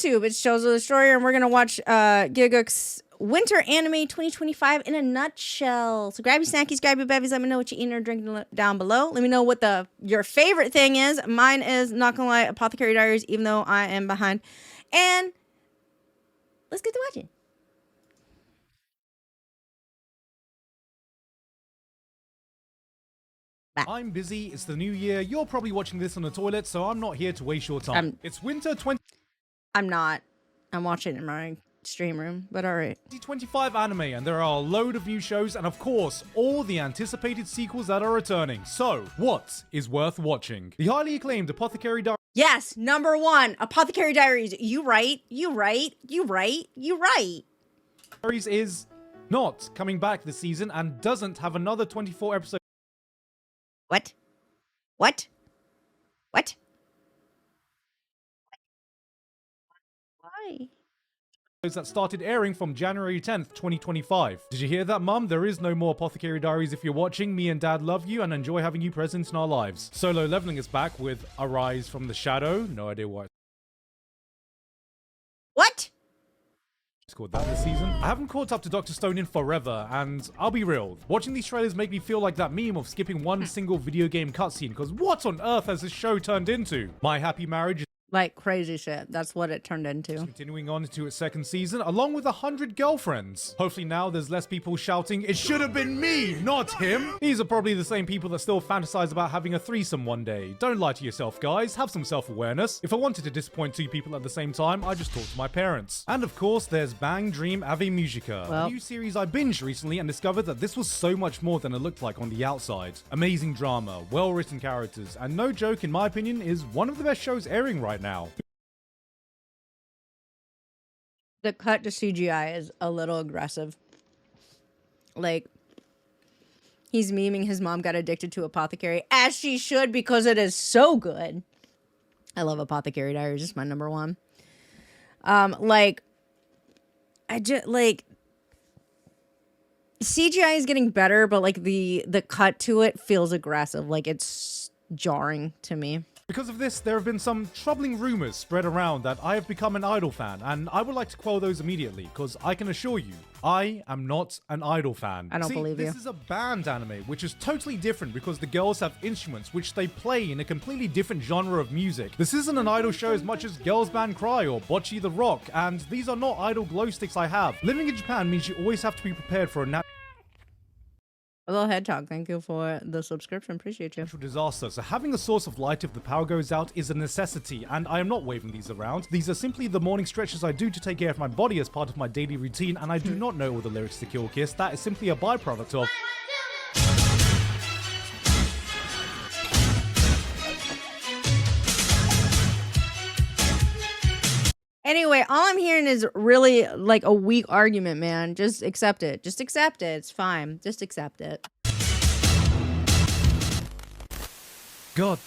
YouTube. It's Shows of the Destroyer, and we're gonna watch Gigguk's Winter Anime 2025 in a nutshell. So grab your snackies, grab your bevies. Let me know what you're eating or drinking down below. Let me know what your favorite thing is. Mine is, not gonna lie, Apothecary Diaries, even though I am behind. And let's get to watching. I'm busy, it's the new year, you're probably watching this on the toilet, so I'm not here to waste your time. It's winter I'm not. I'm watching it in my stream room, but alright. 2025 anime, and there are a load of new shows, and of course, all the anticipated sequels that are returning. So, what is worth watching? The highly acclaimed Apothecary Diaries. Yes, number one, Apothecary Diaries. You right. Is not coming back this season and doesn't have another 24 episodes. What? Why? That started airing from January 10th, 2025. Did you hear that, Mum? There is no more Apothecary Diaries if you're watching. Me and Dad love you and enjoy having you present in our lives. Solo Leveling is back with Arise from the Shadow. No idea why What? it's called that this season. I haven't caught up to Dr. Stone in forever, and I'll be real, watching these trailers make me feel like that meme of skipping one single video game cutscene, because what on earth has this show turned into? My Happy Marriage is Like crazy shit. That's what it turned into. continuing on to its second season, along with 100 girlfriends. Hopefully now there's less people shouting, "It should have been me, not him!" These are probably the same people that still fantasize about having a threesome one day. Don't lie to yourself, guys. Have some self-awareness. If I wanted to disappoint two people at the same time, I just talk to my parents. And of course, there's Bang Dream Ave Musica, a new series I binged recently and discovered that this was so much more than it looked like on the outside. Amazing drama, well-written characters, and no joke, in my opinion, is one of the best shows airing right now. The cut to CGI is a little aggressive. Like, he's memeing his mom got addicted to Apothecary, as she should, because it is so good. I love Apothecary Diaries. It's my number one. Like, I just, like, CGI is getting better, but, like, the cut to it feels aggressive. Like, it's jarring to me. Because of this, there have been some troubling rumors spread around that I have become an Idol fan, and I would like to quell those immediately, because I can assure you, I am not an Idol fan. I don't believe you. This is a band anime, which is totally different because the girls have instruments which they play in a completely different genre of music. This isn't an Idol show as much as Girls Band Cry or Bocce the Rock, and these are not Idol glow sticks I have. Living in Japan means you always have to be prepared for a Hello, Hedgehog. Thank you for the subscription. Appreciate you. natural disaster, so having a source of light if the power goes out is a necessity, and I am not waving these around. These are simply the morning stretches I do to take care of my body as part of my daily routine, and I do not know all the lyrics to Kill Kiss. That is simply a byproduct of... Anyway, all I'm hearing is really like a weak argument, man. Just accept it. Just accept it. It's fine. Just accept it. God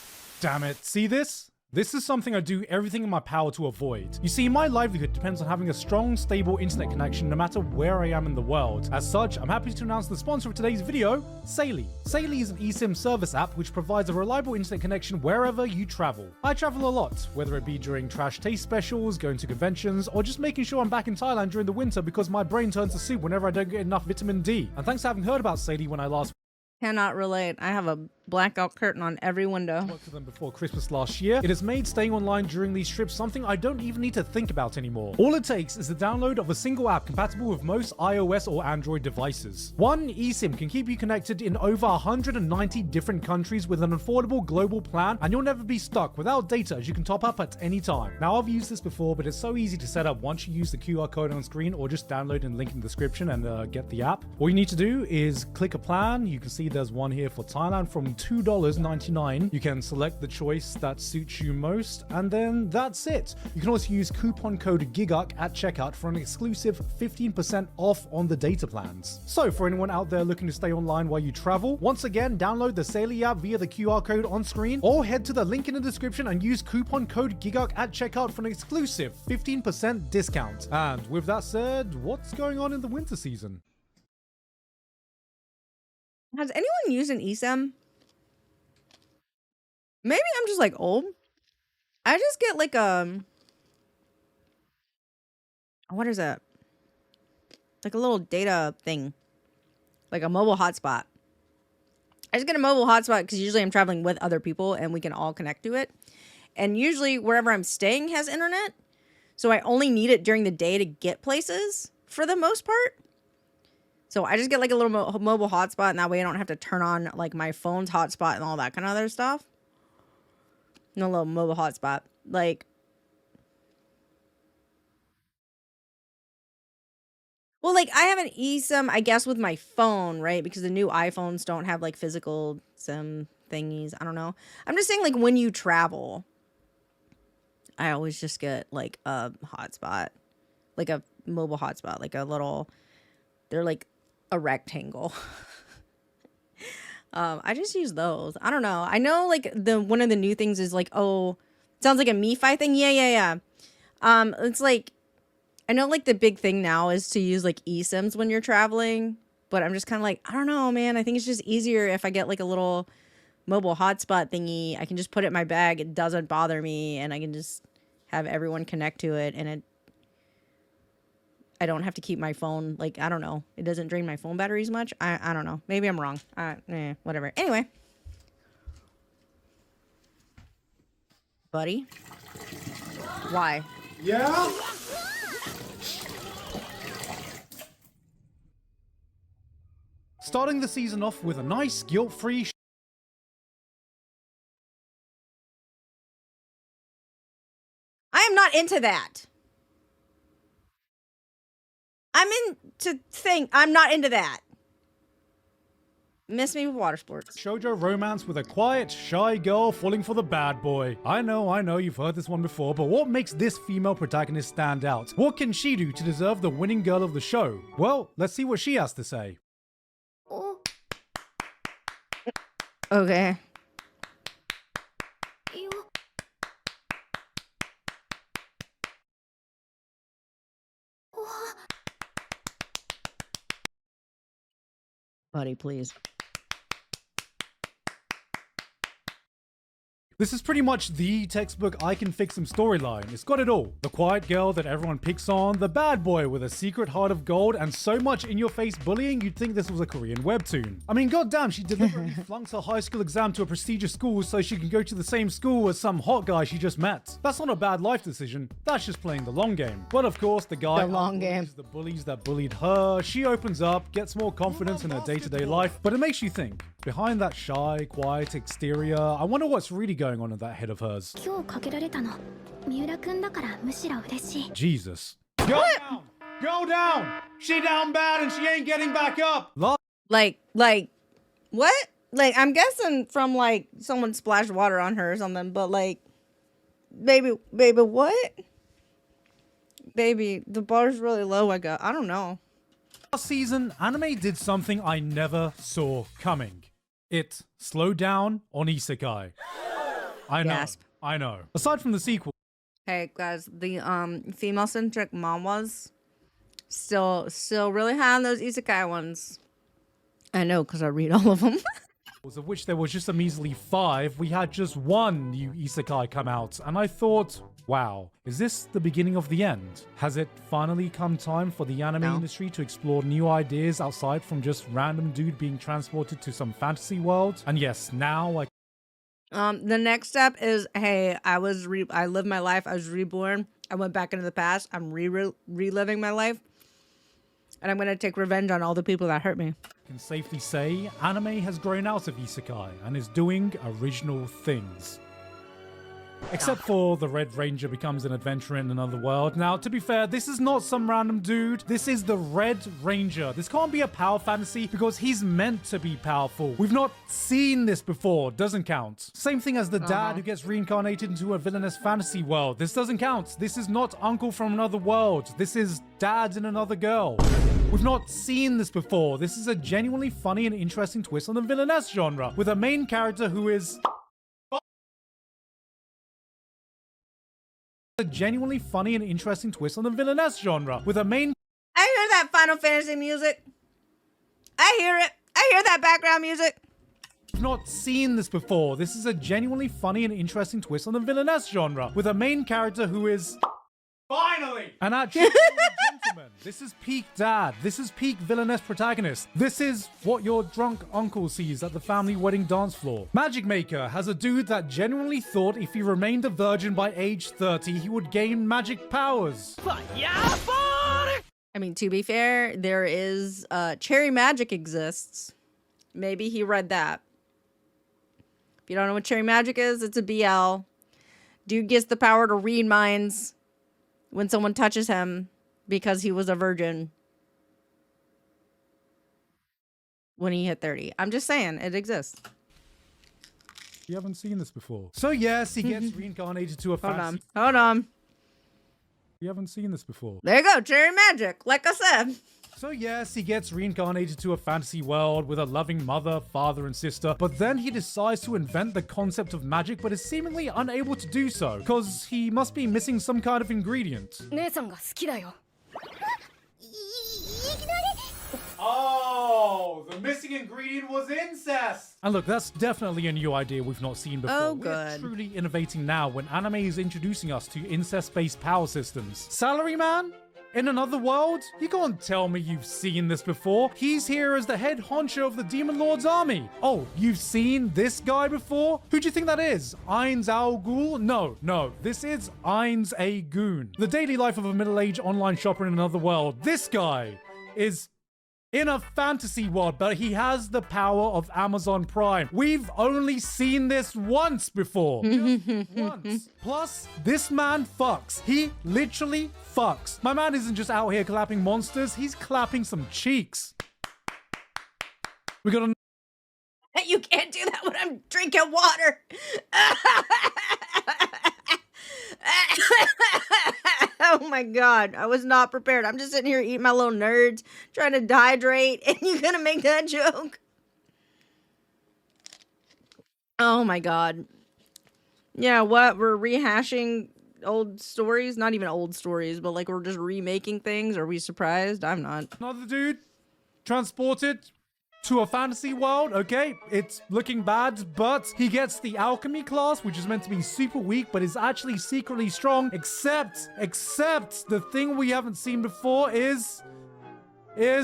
damn it. See this? This is something I do everything in my power to avoid. You see, my livelihood depends on having a strong, stable internet connection no matter where I am in the world. As such, I'm happy to announce the sponsor of today's video, Saily. Saily is an eSIM service app which provides a reliable internet connection wherever you travel. I travel a lot, whether it be during trash taste specials, going to conventions, or just making sure I'm back in Thailand during the winter because my brain turns to soup whenever I don't get enough vitamin D. And thanks to having heard about Saily when I last Cannot relate. I have a blackout curtain on every window. worked with them before Christmas last year, it has made staying online during these trips something I don't even need to think about anymore. All it takes is the download of a single app compatible with most iOS or Android devices. One eSIM can keep you connected in over 190 different countries with an affordable global plan, and you'll never be stuck without data as you can top up at any time. Now, I've used this before, but it's so easy to set up once you use the QR code on screen, or just download and link in the description and get the app. All you need to do is click a plan. You can see there's one here for Thailand from $2.99. You can select the choice that suits you most, and then that's it. You can also use coupon code Gigguk at checkout for an exclusive 15% off on the data plans. So for anyone out there looking to stay online while you travel, once again, download the Saily app via the QR code on screen, or head to the link in the description and use coupon code Gigguk at checkout for an exclusive 15% discount. And with that said, what's going on in the winter season? Has anyone used an eSIM? Maybe I'm just like old. I just get like what is it? Like a little data thing, like a mobile hotspot. I just get a mobile hotspot because usually I'm traveling with other people and we can all connect to it. And usually wherever I'm staying has internet. So I only need it during the day to get places for the most part. So I just get like a little mobile hotspot, and that way I don't have to turn on like my phone's hotspot and all that kind of other stuff. No little mobile hotspot. Like, well, like I have an eSIM, I guess, with my phone, right? Because the new iPhones don't have like physical SIM thingies. I don't know. I'm just saying, like, when you travel, I always just get like a hotspot, like a mobile hotspot, like a little, they're like a rectangle. I just use those. I don't know. I know like one of the new things is like, oh, sounds like a MiFi thing. Yeah. It's like, I know like the big thing now is to use like eSIMs when you're traveling, but I'm just kind of like, I don't know, man. I think it's just easier if I get like a little mobile hotspot thingy. I can just put it in my bag. It doesn't bother me, and I can just have everyone connect to it, and I don't have to keep my phone, like, I don't know. It doesn't drain my phone batteries much. I don't know. Maybe I'm wrong. Whatever. Anyway. Buddy? Why? Yeah? Starting the season off with a nice, guilt-free I am not into that. I'm not into that. Miss me with water sports. shoujo romance with a quiet, shy girl falling for the bad boy. I know, you've heard this one before, but what makes this female protagonist stand out? What can she do to deserve the winning girl of the show? Well, let's see what she has to say. Okay. Buddy, please. This is pretty much the textbook I can fix him storyline. It's got it all. The quiet girl that everyone picks on, the bad boy with a secret heart of gold, and so much in-your-face bullying you'd think this was a Korean webtoon. I mean, goddamn, she deliberately flunks her high school exam to a prestigious school so she can go to the same school as some hot guy she just met. That's not a bad life decision, that's just playing the long game. But of course, the guy the bullies that bullied her, she opens up, gets more confidence in her day-to-day life, but it makes you think. Behind that shy, quiet exterior, I wonder what's really going on in that head of hers. Jesus. Go down! Go down! She down bad and she ain't getting back up! Like, what? Like, I'm guessing from, like, someone splashed water on her or something, but, like, baby, what? Baby, the bar's really low, I don't know. Last season, anime did something I never saw coming. It slowed down on isekai. I know. Gasp. I know. Aside from the sequel. Hey guys, the female-centric manhwas still really high on those isekai ones. I know, because I read all of them. Of which there was just a measly 5, we had just one new isekai come out, and I thought, wow, is this the beginning of the end? Has it finally come time for the anime industry to explore new ideas outside from just random dude being transported to some fantasy world? And yes, now the next step is, hey, I lived my life, I was reborn, I went back into the past, I'm reliving my life, and I'm gonna take revenge on all the people that hurt me. I can safely say anime has grown out of isekai and is doing original things. Except for the Red Ranger becomes an adventurer in another world. Now, to be fair, this is not some random dude. This is the Red Ranger. This can't be a power fantasy because he's meant to be powerful. We've not seen this before. Doesn't count. Same thing as the dad who gets reincarnated into a villainous fantasy world. This doesn't count. This is not uncle from another world. This is dad and another girl. We've not seen this before. This is a genuinely funny and interesting twist on the villainess genre with a main character who is... a genuinely funny and interesting twist on the villainess genre with a main... I hear that Final Fantasy music. I hear it. I hear that background music. I've not seen this before. This is a genuinely funny and interesting twist on the villainess genre with a main character who is... finally! And actually... gentlemen, this is peak dad. This is peak villainess protagonist. This is what your drunk uncle sees at the family wedding dance floor. Magic Maker has a dude that genuinely thought if he remained a virgin by age 30, he would gain magic powers. I mean, to be fair, there is cherry magic exists. Maybe he read that. If you don't know what cherry magic is, it's a BL. Dude gets the power to read minds when someone touches him because he was a virgin when he hit 30. I'm just saying, it exists. You haven't seen this before. So yes, he gets reincarnated to a fantasy. Hold on. You haven't seen this before. There you go, cherry magic, like I said. So yes, he gets reincarnated to a fantasy world with a loving mother, father, and sister, but then he decides to invent the concept of magic, but is seemingly unable to do so, because he must be missing some kind of ingredient. Oh, the missing ingredient was incest! And look, that's definitely a new idea we've not seen before. Oh, We're good. truly innovating now when anime is introducing us to incest-based power systems. Salaryman? In another world? You can't tell me you've seen this before. He's here as the head honcho of the Demon Lord's army. Oh, you've seen this guy before? Who do you think that is? Ainz Al Ghul? No. This is Ainz A Goon. The daily life of a middle-aged online shopper in another world. This guy is in a fantasy world, but he has the power of Amazon Prime. We've only seen this once before. Just once. Plus, this man fucks. He literally fucks. My man isn't just out here clapping monsters, he's clapping some cheeks. We got a... You can't do that when I'm drinking water. Oh my god, I was not prepared. I'm just sitting here eating my little nerds, trying to dehydrate, and you're gonna make that joke? Oh my god. Yeah, what? We're rehashing old stories? Not even old stories, but like we're just remaking things? Are we surprised? I'm not. Another dude transported to a fantasy world. Okay, it's looking bad, but he gets the alchemy class, which is meant to be super weak, but is actually secretly strong, except the thing we haven't seen before is... You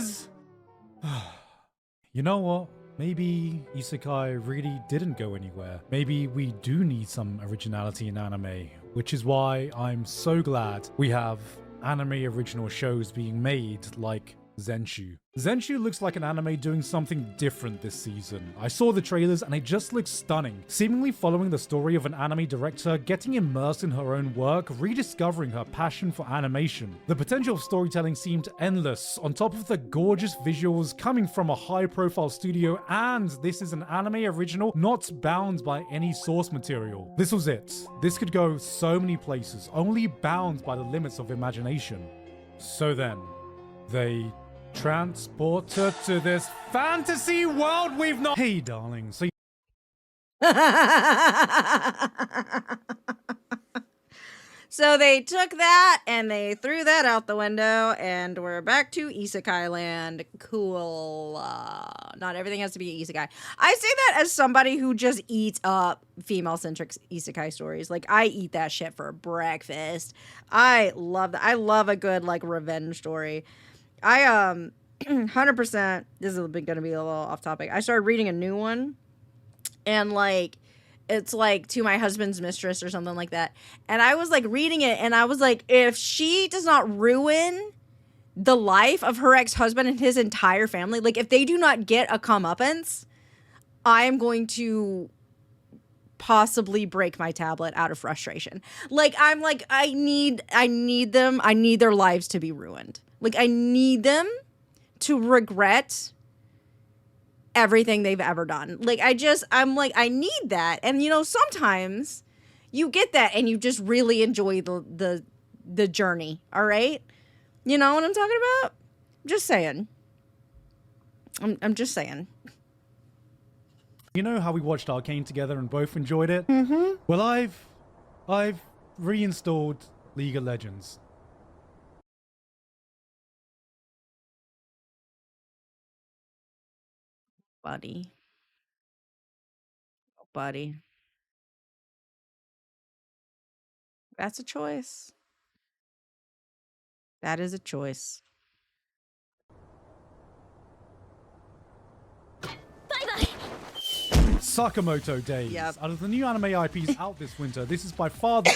know what? Maybe isekai really didn't go anywhere. Maybe we do need some originality in anime, which is why I'm so glad we have anime original shows being made like Zenshu. Zenshu looks like an anime doing something different this season. I saw the trailers and it just looks stunning, seemingly following the story of an anime director getting immersed in her own work, rediscovering her passion for animation. The potential of storytelling seemed endless, on top of the gorgeous visuals coming from a high-profile studio, and this is an anime original not bound by any source material. This was it. This could go so many places, only bound by the limits of imagination. So then, they transport her to this fantasy world we've not... Hey, darling, so... So they took that and they threw that out the window, and we're back to isekai land. Cool. Not everything has to be isekai. I say that as somebody who just eats up female-centric isekai stories. Like, I eat that shit for breakfast. I love that. I love a good, like, revenge story. I 100%, this is gonna be a little off topic. I started reading a new one, and like it's like To My Husband's Mistress or something like that. And I was like reading it, and I was like, if she does not ruin the life of her ex-husband and his entire family, like if they do not get a comeuppance, I am going to possibly break my tablet out of frustration. Like, I'm like, I need their lives to be ruined. Like, I need them to regret everything they've ever done. Like, I'm like, I need that. And, you know, sometimes you get that and you just really enjoy the journey, all right? You know what I'm talking about? Just saying. I'm just saying. You know how we watched Arcane together and both enjoyed it? Mm-hmm. Well, I've reinstalled League of Legends. Buddy. Oh, buddy. That's a choice. That is a choice. Sakamoto Days. Yep. Out of the new anime IPs out this winter, this is by far the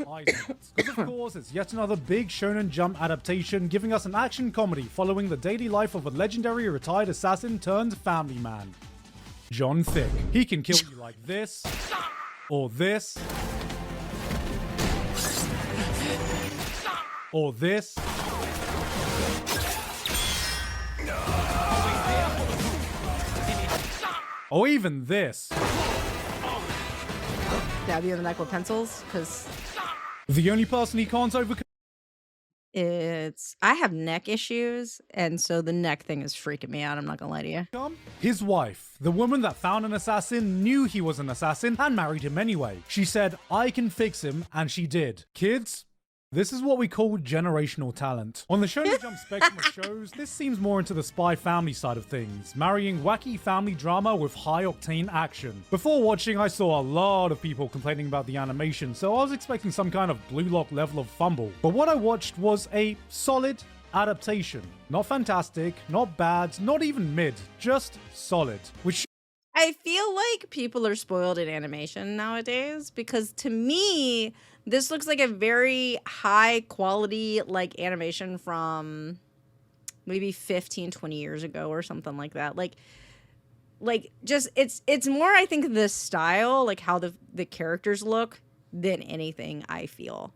highest. Because of course, it's yet another big Shonen Jump adaptation, giving us an action comedy following the daily life of a legendary retired assassin turned family man, John Thick. He can kill you like this, or this, or this. Or even this. Stab you in the neck with pencils, because The only person he can't overcome. I have neck issues, and so the neck thing is freaking me out. I'm not gonna lie to you. His wife, the woman that found an assassin, knew he was an assassin and married him anyway. She said, I can fix him, and she did. Kids, this is what we call generational talent. On the Shonen Jump spectrum of shows, this seems more into the spy family side of things, marrying wacky family drama with high-octane action. Before watching, I saw a lot of people complaining about the animation, so I was expecting some kind of Blue Lock level of fumble. But what I watched was a solid adaptation. Not fantastic, not bad, not even mid, just solid. Which I feel like people are spoiled in animation nowadays, because to me, this looks like a very high quality like animation from maybe 15, 20 years ago or something like that. Like just it's more, I think, the style, like how the characters look, than anything, I feel.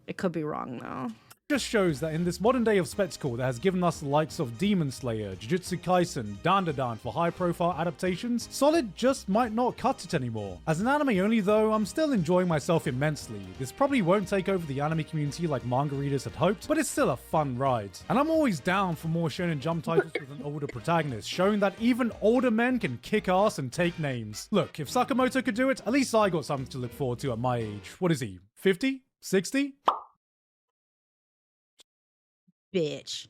It could be wrong though. just shows that in this modern day of spectacle that has given us the likes of Demon Slayer, Jujutsu Kaisen, Dandadan for high profile adaptations, Solid just might not cut it anymore. As an anime only though, I'm still enjoying myself immensely. This probably won't take over the anime community like manga readers had hoped, but it's still a fun ride. And I'm always down for more Shonen Jump titles with an older protagonist, showing that even older men can kick ass and take names. Look, if Sakamoto could do it, at least I got something to look forward to at my age. What is he, 50? 60? Bitch.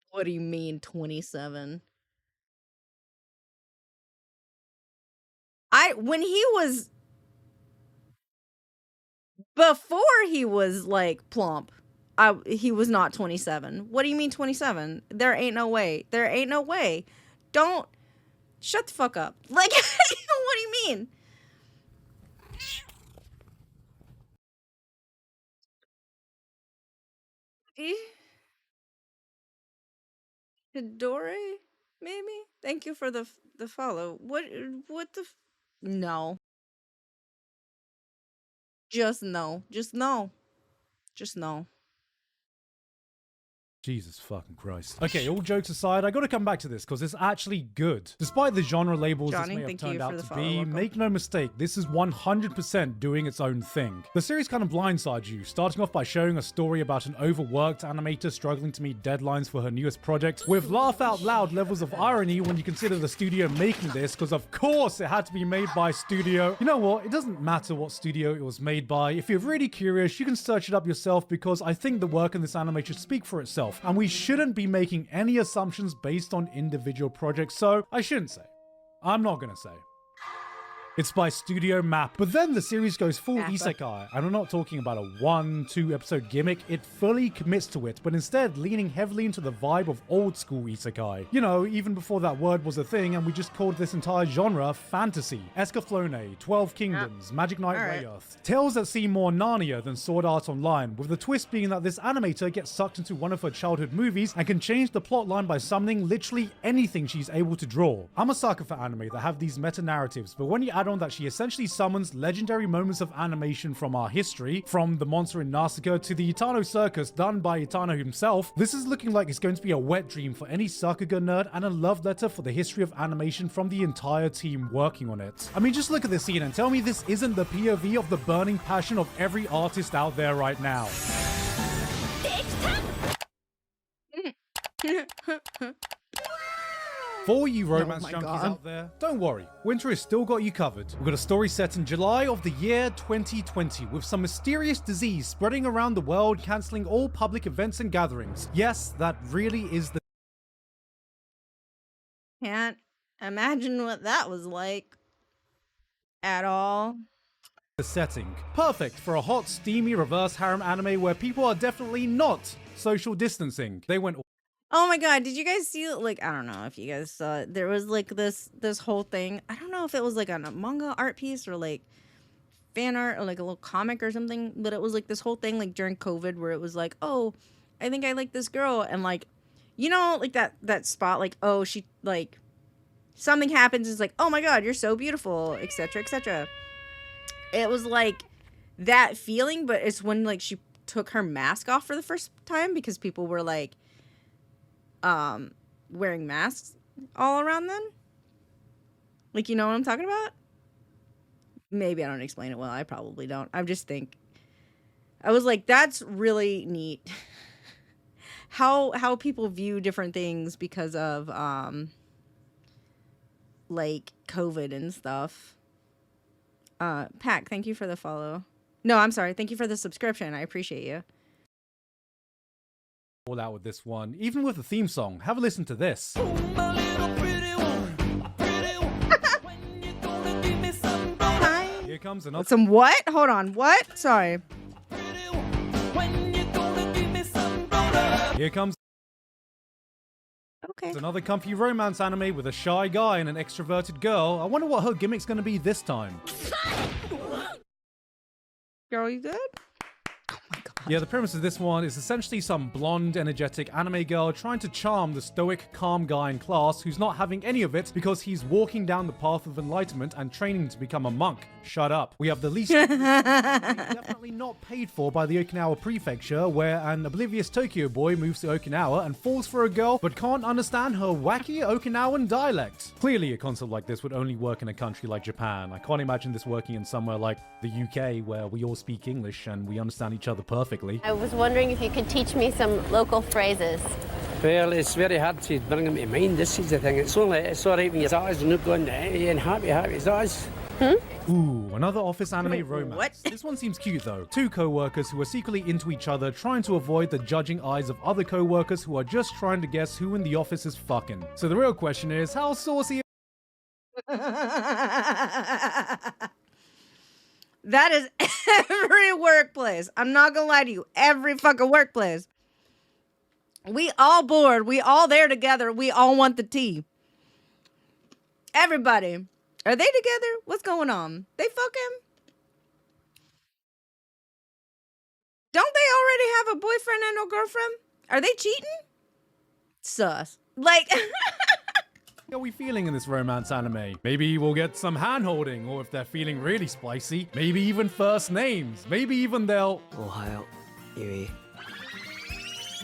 What do you mean 27? When he was, before he was like plump, he was not 27. What do you mean 27? There ain't no way. There ain't no way. Don't shut the fuck up. Like, what do you mean? Hidori, maybe? Thank you for the follow. What the no. Just no. Just no. Just no. Jesus fucking Christ. Okay, all jokes aside, I gotta come back to this because it's actually good. Despite the genre labels Johnny, this may have thank you turned for out the to follow, be, welcome. make no mistake, this is 100% doing its own thing. The series kind of blindsides you, starting off by showing a story about an overworked animator struggling to meet deadlines for her newest project, with laugh out loud levels of irony when you consider the studio making this, because of course it had to be made by studio. You know what, it doesn't matter what studio it was made by. If you're really curious, you can search it up yourself, because I think the work in this anime should speak for itself, and we shouldn't be making any assumptions based on individual projects, so I shouldn't say. I'm not gonna say. It's by Studio Map. But then the series goes full Mappa. isekai, and I'm not talking about a 1-2 episode gimmick, it fully commits to it, but instead leaning heavily into the vibe of old school isekai. You know, even before that word was a thing, and we just called this entire genre fantasy. Escaflowne, 12 Kingdoms, Magic Knight Alright. Rayearth. Tales that seem more Narnia than Sword Art Online, with the twist being that this animator gets sucked into one of her childhood movies and can change the plotline by summoning literally anything she's able to draw. I'm a sucker for anime that have these meta-narratives, but when you add on that she essentially summons legendary moments of animation from our history, from the monster in Nausicaa to the Itano circus done by Itano himself, this is looking like it's going to be a wet dream for any Sakuga nerd and a love letter for the history of animation from the entire team working on it. I mean, just look at this scene and tell me this isn't the POV of the burning passion of every artist out there right now. For all you romance my junkies God. out there, don't worry, winter has still got you covered. We've got a story set in July of the year 2020 with some mysterious disease spreading around the world, cancelling all public events and gatherings. Yes, that really is the Can't imagine what that was like at all. the setting. Perfect for a hot, steamy reverse harem anime where people are definitely not social distancing. They went Oh my god, did you guys see, like, I don't know if you guys saw it. There was like this whole thing. I don't know if it was like on a manga art piece or like fan art or like a little comic or something, but it was like this whole thing like during COVID where it was like, "Oh, I think I like this girl." And like, you know, like that spot like, "Oh, she like something happens, it's like, "Oh my god, you're so beautiful," etc., etc. It was like that feeling, but it's when like she took her mask off for the first time because people were like wearing masks all around them. Like, you know what I'm talking about? Maybe I don't explain it well. I probably don't. I just think I was like, that's really neat. how people view different things because of like COVID and stuff. Pack, thank you for the follow. No, I'm sorry. Thank you for the subscription. I appreciate you. all out with this one. Even with the theme song, have a listen to this. Here comes another. Some what? Hold on. What? Sorry. Here comes Okay. another comfy romance anime with a shy guy and an extroverted girl. I wonder what her gimmick's gonna be this time. Girl, you good? Oh my god. Yeah, the premise of this one is essentially some blonde, energetic anime girl trying to charm the stoic, calm guy in class who's not having any of it because he's walking down the path of enlightenment and training to become a monk. Shut up. We have the least definitely not paid for by the Okinawa prefecture, where an oblivious Tokyo boy moves to Okinawa and falls for a girl but can't understand her wacky Okinawan dialect. Clearly, a concept like this would only work in a country like Japan. I can't imagine this working in somewhere like the UK, where we all speak English and we understand each other perfectly. I was wondering if you could teach me some local phrases. Well, it's very hard to bring them to mind. This is the thing. It's all right when your eyes are not going and happy as eyes. Ooh, another office anime romance. What? This one seems cute though. Two co-workers who are secretly into each other, trying to avoid the judging eyes of other co-workers who are just trying to guess who in the office is fucking. So the real question is, how saucy That is every workplace. I'm not gonna lie to you. Every fucking workplace. We all bored. We all there together. We all want the tea. Everybody. Are they together? What's going on? They fucking? Don't they already have a boyfriend and a girlfriend? Are they cheating? Sus. Like... are we feeling in this romance anime? Maybe we'll get some hand-holding, or if they're feeling really spicy, maybe even first names. Maybe even they'll... Ohio, Yui.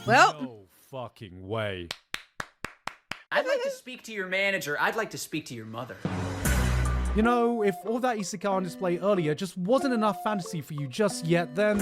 Well... No fucking way. I'd like to speak to your manager. I'd like to speak to your mother. You know, if all that isekai on display earlier just wasn't enough fantasy for you just yet, then...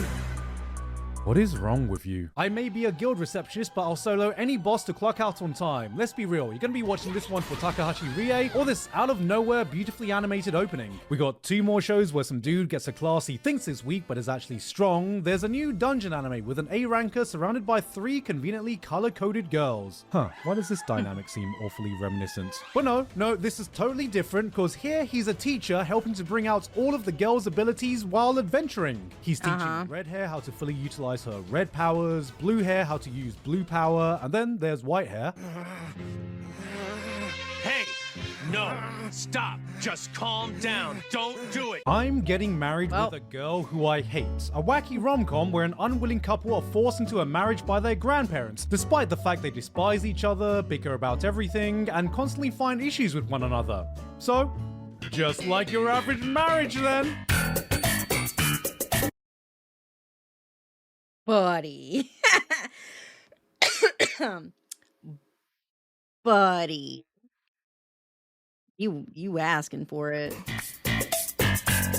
what is wrong with you? I may be a guild receptionist, but I'll solo any boss to clock out on time. Let's be real, you're gonna be watching this one for Takahashi Rie, or this out-of-nowhere, beautifully animated opening. We got two more shows where some dude gets a class he thinks is weak, but is actually strong. There's a new dungeon anime with an A-ranker surrounded by three conveniently color-coded girls. Huh, why does this dynamic seem awfully reminiscent? But no, this is totally different, because here he's a teacher helping to bring out all of the girls' abilities while adventuring. He's teaching red hair how to fully utilize her red powers, blue hair how to use blue power, and then there's white hair. Hey, no, stop, just calm down, don't do it. I'm getting married with a girl who I hate. A wacky rom-com where an unwilling couple are forced into a marriage by their grandparents, despite the fact they despise each other, bicker about everything, and constantly find issues with one another. So, just like your average marriage then. Buddy. Buddy. You asking for it.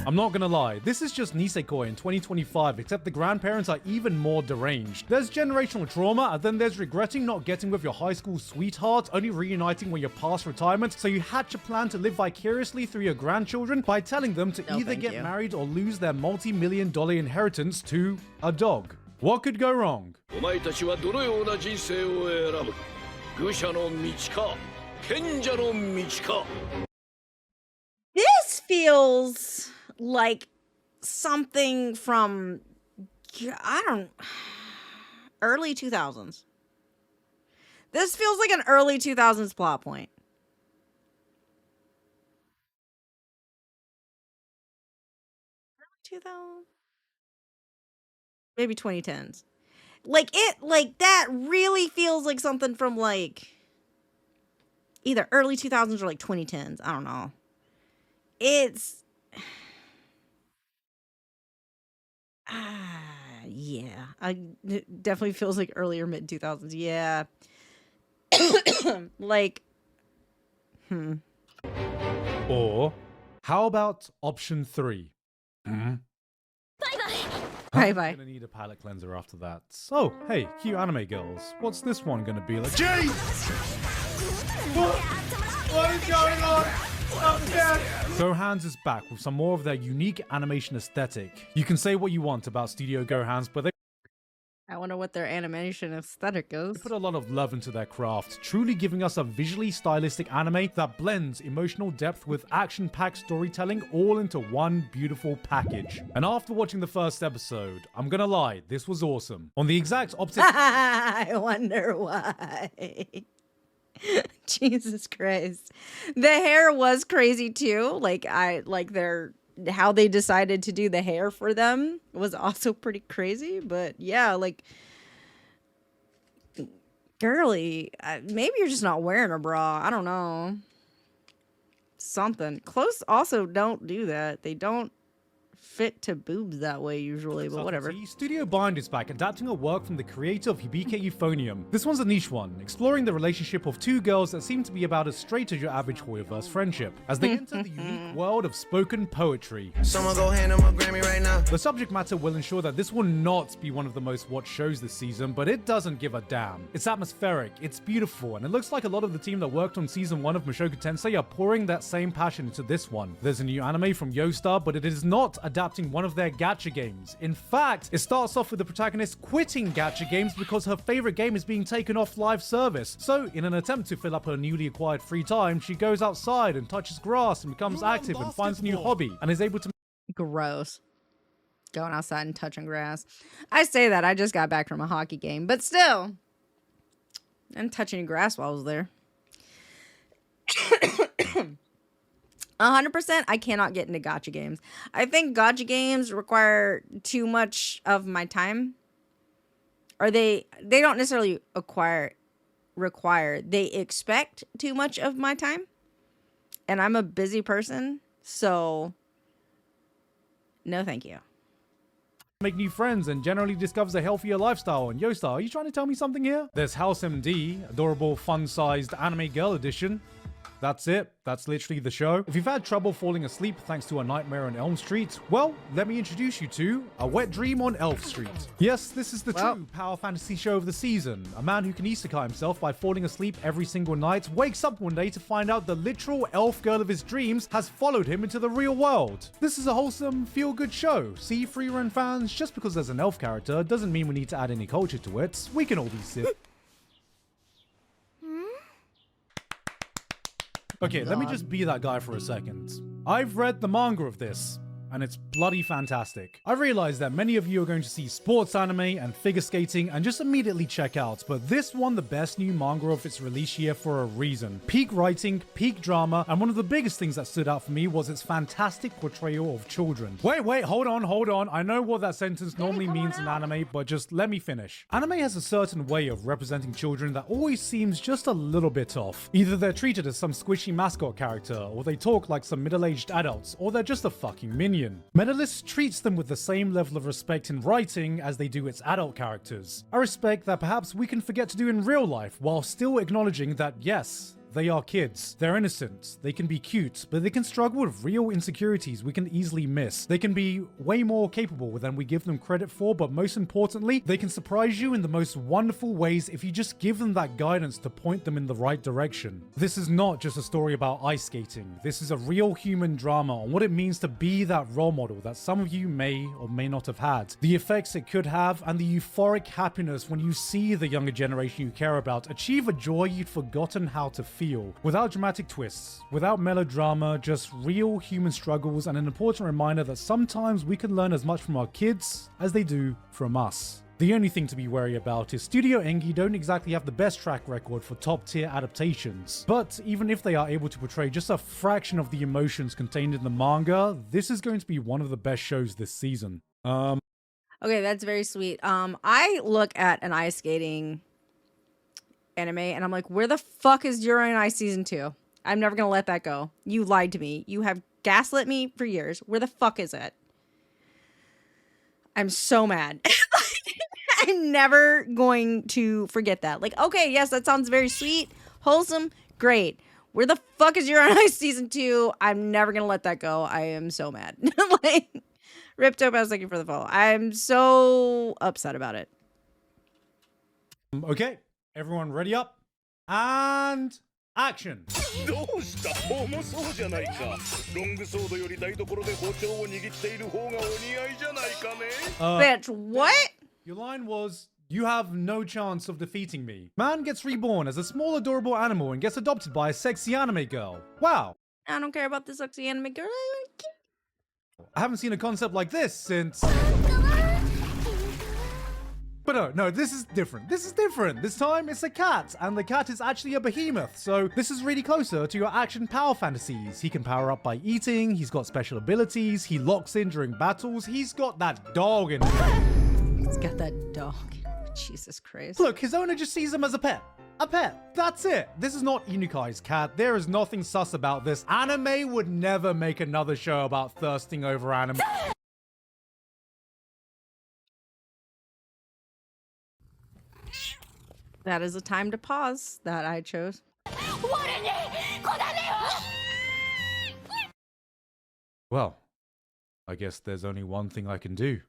I'm not gonna lie, this is just Nisekoi in 2025, except the grandparents are even more deranged. There's generational trauma, and then there's regretting not getting with your high school sweetheart, only reuniting when you're past retirement, so you hatch a plan to live vicariously through your grandchildren by telling them to either thank get you. married or lose their multi-million-dollar inheritance to a dog. What could go wrong? お前たちはどのような人生を選ぶ？愚者の道か、賢者の道か。 This feels like something from, early 2000s. This feels like an early 2000s plot point. Early 2000s? Maybe 2010s. Like that really feels like something from like either early 2000s or like 2010s. I don't know. It's yeah. It definitely feels like earlier mid 2000s. Yeah. Like Or how about option 3? Bye I'm body. gonna need a palette cleanser after that. So, hey, cute anime girls, what's this one gonna be like? Jeez! What is going on? Gohan's is back with some more of their unique animation aesthetic. You can say what you want about Studio Gohan's, but they I wonder what their animation aesthetic is. put a lot of love into their craft, truly giving us a visually stylistic anime that blends emotional depth with action-packed storytelling all into one beautiful package. And after watching the first episode, I'm gonna lie, this was awesome. On the exact opposite I wonder why. Jesus Christ. The hair was crazy too. Like how they decided to do the hair for them was also pretty crazy, but yeah, like girly, maybe you're just not wearing a bra. I don't know. Something. Clothes also don't do that. They don't fit to boobs that way usually, but whatever. Studio Bind is back, adapting a work from the creator of Hibike Euphonium. This one's a niche one, exploring the relationship of two girls that seem to be about as straight as your average Hoyoverse friendship, as they enter the unique world of spoken poetry. Someone go hand him a Grammy right now. The subject matter will ensure that this will not be one of the most watched shows this season, but it doesn't give a damn. It's atmospheric, it's beautiful, and it looks like a lot of the team that worked on season 1 of Mushoku Tensei are pouring that same passion into this one. There's a new anime from Yoastar, but it is not adapting one of their gacha games. In fact, it starts off with the protagonist quitting gacha games because her favorite game is being taken off live service. So, in an attempt to fill up her newly acquired free time, she goes outside and touches grass and becomes active and finds a new hobby and is able to Gross. Going outside and touching grass. I say that. I just got back from a hockey game, but still. And touching grass while I was there. 100%, I cannot get into gacha games. I think gacha games require too much of my time. Or they don't necessarily require. They expect too much of my time. And I'm a busy person, so no thank you. make new friends and generally discovers a healthier lifestyle. And Yoastar, are you trying to tell me something here? There's House MD, adorable fun-sized anime girl edition. That's it. That's literally the show. If you've had trouble falling asleep thanks to A Nightmare on Elm Street, well, let me introduce you to A Wet Dream on Elf Street. Yes, this is the true power fantasy show of the season. A man who can isekai himself by falling asleep every single night wakes up one day to find out the literal elf girl of his dreams has followed him into the real world. This is a wholesome, feel-good show. See, free-run fans, just because there's an elf character doesn't mean we need to add any culture to it. We can all be sick. Okay, let me just be that guy for a second. I've read the manga of this, and it's bloody fantastic. I realize that many of you are going to see sports anime and figure skating and just immediately check out, but this won the best new manga of its release year for a reason. Peak writing, peak drama, and one of the biggest things that stood out for me was its fantastic portrayal of children. Wait, hold on. I know what that sentence normally means in anime, but just let me finish. Anime has a certain way of representing children that always seems just a little bit off. Either they're treated as some squishy mascot character, or they talk like some middle-aged adults, or they're just a fucking minion. Medalist treats them with the same level of respect in writing as they do its adult characters. A respect that perhaps we can forget to do in real life while still acknowledging that yes, they are kids. They're innocent. They can be cute, but they can struggle with real insecurities we can easily miss. They can be way more capable than we give them credit for, but most importantly, they can surprise you in the most wonderful ways if you just give them that guidance to point them in the right direction. This is not just a story about ice skating. This is a real human drama on what it means to be that role model that some of you may or may not have had, the effects it could have, and the euphoric happiness when you see the younger generation you care about achieve a joy you'd forgotten how to feel. feel, without dramatic twists, without melodrama, just real human struggles and an important reminder that sometimes we can learn as much from our kids as they do from us. The only thing to be wary about is Studio Engi don't exactly have the best track record for top tier adaptations, but even if they are able to portray just a fraction of the emotions contained in the manga, this is going to be one of the best shows this season. Okay, that's very sweet. I look at an ice skating anime and I'm like, where the fuck is Yuri on Ice season 2? I'm never gonna let that go. You lied to me. You have gaslit me for years. Where the fuck is it? I'm so mad. I'm never going to forget that. Like, okay, yes, that sounds very sweet, wholesome, great. Where the fuck is Yuri on Ice season 2? I'm never gonna let that go. I am so mad. Like, ripped up. I was looking for the fall. I'm so upset about it. Okay, everyone ready up? And action! どうした重そうじゃないかロングソードより台所で包丁を握っている方がお似合いじゃないかね Bitch, what? Your line was, "You have no chance of defeating me." Man gets reborn as a small adorable animal and gets adopted by a sexy anime girl. Wow. I don't care about this sexy anime girl. I haven't seen a concept like this since... But no, this is different. This is different. This time it's a cat, and the cat is actually a behemoth, so this is really closer to your action power fantasies. He can power up by eating, he's got special abilities, he locks in during battles, he's got that dog in him. He's got that dog. Jesus Christ. Look, his owner just sees him as a pet. A pet. That's it. This is not Inukai's cat. There is nothing sus about this. Anime would never make another show about thirsting over anime. That is a time to pause that I chose. Well, I guess there's only one thing I can do.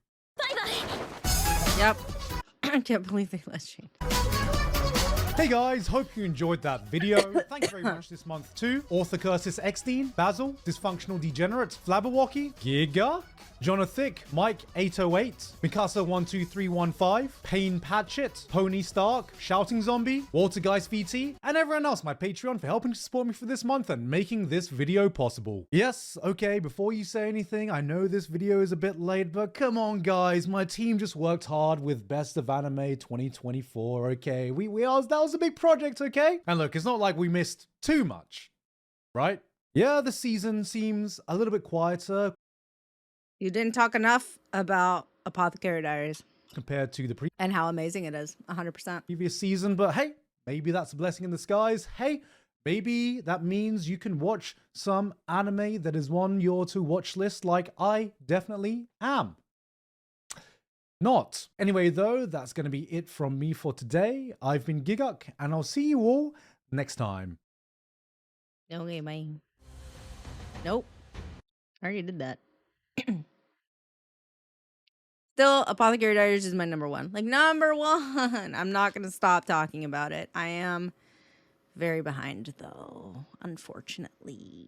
Yep. I can't believe they let Shane. Hey guys, hope you enjoyed that video. Thank you very much this month to Author Curtis Eckstein, Basil, Dysfunctional Degenerate, Flabberwocky, Gigguk, Jonathan, Mike 808, Mikasa 12315, Payne Patchett, Pony Stark, Shouting Zombie, Walter Geist VT, and everyone else, my Patreon, for helping to support me for this month and making this video possible. Yes, okay, before you say anything, I know this video is a bit late, but come on guys, my team just worked hard with Best of Anime 2024, okay? That was a big project, okay? And look, it's not like we missed too much, right? Yeah, the season seems a little bit quieter You didn't talk enough about Apothecary Diaries compared to the and how amazing it is. 100%. previous season, but hey, maybe that's a blessing in disguise. Hey, maybe that means you can watch some anime that is on your to-watch list like I definitely am. Not. Anyway, though, that's going to be it from me for today. I've been Gigguk, and I'll see you all next time. Okay, bye. Nope. I already did that. Still, Apothecary Diaries is my number one. Like, number one. I'm not going to stop talking about it. I am very behind, though, unfortunately.